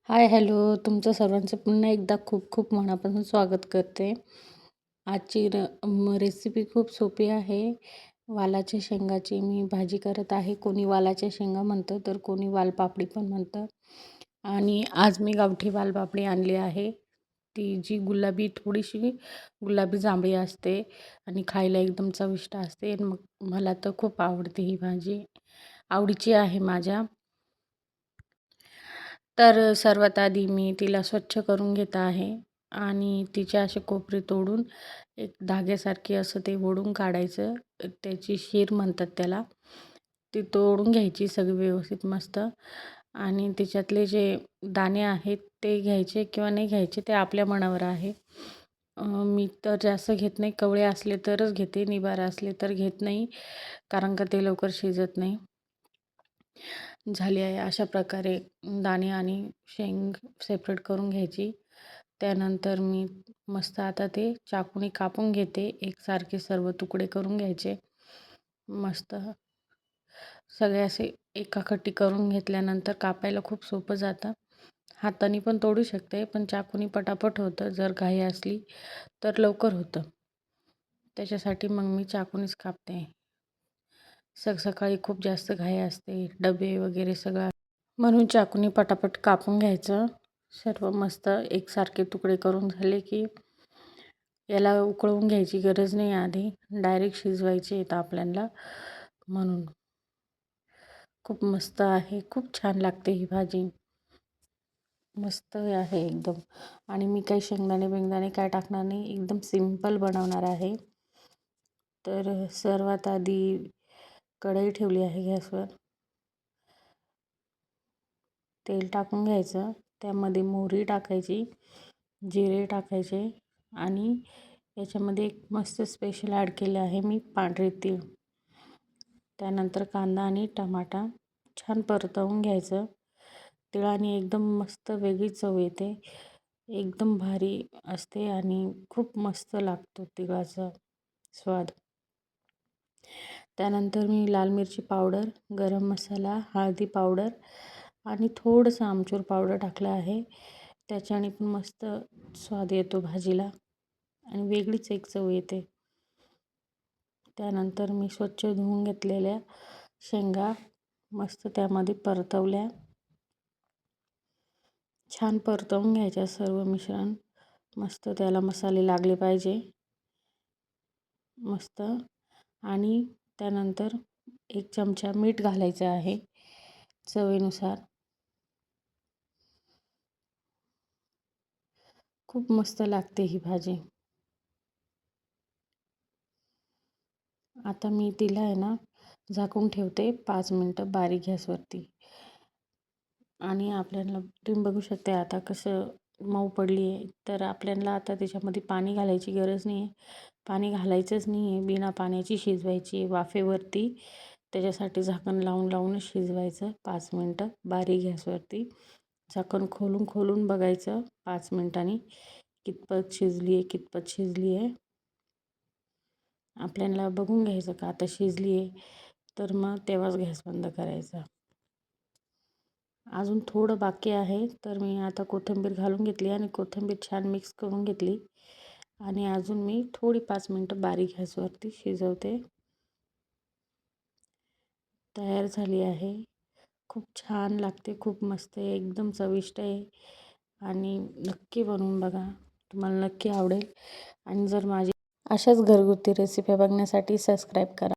हाय, hello. तुमचं सर्वांचं पुन्हा एकदा खूप खूप मनापासून स्वागत करते. आजची रेसिपी खूप सोपी आहे. वालाच्या शेंगाची मी भाजी करत आहे. कोणी वालाच्या शेंगा म्हणतं, तर कोणी वालपापडी पण म्हणतं. आणि आज मी गावठी वालपापडी आणली आहे. ती जी थोडीशी गुलाबी जांभळी असते आणि खायला एकदम चविष्ट असते. मग मला तर खूप आवडते ही भाजी. आवडीची आहे माझ्या. तर सर्वात आधी मी तिला स्वच्छ करून घेत आहे आणि तिचे असे कोपरे तोडून एक धाग्यासारखे असं ते ओढून काढायचं. त्याची शीर म्हणतात त्याला. ती तोडून घ्यायची सगळी व्यवस्थित मस्त आणि त्याच्यातले जे दाणे आहेत ते घ्यायचे किंवा नाही घ्यायचे ते आपल्या मनावर आहे. मी तर जास्त घेत नाही. कवळे असले तरच घेते, निबार असले तर घेत नाही, कारण का ते लवकर शिजत नाही. झाली आहे. अशा प्रकारे दाणे आणि शेंग सेपरेट करून घ्यायची. त्यानंतर मी मस्त आता ते चाकूने कापून घेते. एकसारखे सर्व तुकडे करून घ्यायचे. मस्त सगळे असे एकाखट्टी करून घेतल्यानंतर कापायला खूप सोपं जातं. हाताने पण तोडू शकते, पण चाकूने पटापट होतं. जर घाई असली तर लवकर होतं. त्याच्यासाठी मग मी चाकूनेच कापते. सकाळी खूप जास्त घाई असते, डबे वगैरे सगळं, म्हणून चाकूने पटापट कापून घ्यायचं. सर्व मस्त एकसारखे तुकडे करून झाले की याला उकळवून घ्यायची गरज नाही. आधी डायरेक्ट शिजवायचे येतं आपल्याला, म्हणून खूप मस्त आहे. खूप छान लागते ही भाजी. मस्त आहे एकदम. आणि मी काही शेंगदाणे काय टाकणार नाही, एकदम सिंपल बनवणार आहे. तर सर्वात आधी कढई ठेवली आहे गॅसवर. तेल टाकून घ्यायचं. त्यामध्ये मोहरी टाकायची, जिरे टाकायचे आणि याच्यामध्ये एक मस्त स्पेशल ॲड केलं आहे मी, पांढरे तीळ. त्यानंतर कांदा आणि टमाटा छान परतवून घ्यायचं. तिळाने एकदम मस्त वेगळी चव येते, एकदम भारी असते आणि खूप मस्त लागतो तिळाचा स्वाद. त्यानंतर मी लाल मिरची पावडर, गरम मसाला, हळदी पावडर आणि थोडंसं आमचूर पावडर टाकलं आहे. त्याच्याने पण मस्त स्वाद येतो भाजीला आणि वेगळीच एक चव येते. त्यानंतर मी स्वच्छ धुवून घेतलेल्या शेंगा मस्त त्यामध्ये परतवल्या. छान परतवून घ्यायच्या सर्व मिश्रण. मस्त त्याला मसाले लागले पाहिजे मस्त. आणि त्यानंतर 1 चमचा मीठ घालायचं आहे चवीनुसार. खूप मस्त लागते ही भाजी. आता मी तिला आहे ना झाकून ठेवते 5 मिनटं बारीक गॅसवरती. आणि आपल्याला तुम्ही बघू शकता आता कसं मऊ पडली आहे. तर आपल्याला आता त्याच्यामध्ये पाणी घालायची गरज नाही आहे. पाणी घालायचंच नाही आहे. बिना पाण्याची शिजवायची आहे वाफेवरती. त्याच्यासाठी झाकण लावूनच शिजवायचं 5 मिनटं बारीक गॅसवरती. झाकण खोलून बघायचं 5 मिनटांनी कितपत शिजली आहे. आपल्याला बघून घ्यायचं का आता शिजली आहे, तर मग तेव्हाच गॅस बंद करायचा. अजून थोडं बाकी आहे, तर मी आता कोथिंबीर घालून घेतली आणि कोथिंबीर छान मिक्स करून घेतली आणि अजून मी थोडी 5 मिनटं बारीक गॅसवरती शिजवते. तयार झाली आहे. खूप छान लागते, खूप मस्त आहे, एकदम चविष्ट आहे आणि नक्की बनवून बघा, तुम्हाला नक्की आवडेल. आणि जर माझी अशाच घरगुती रेसिपी बघण्यासाठी सबस्क्राईब करा.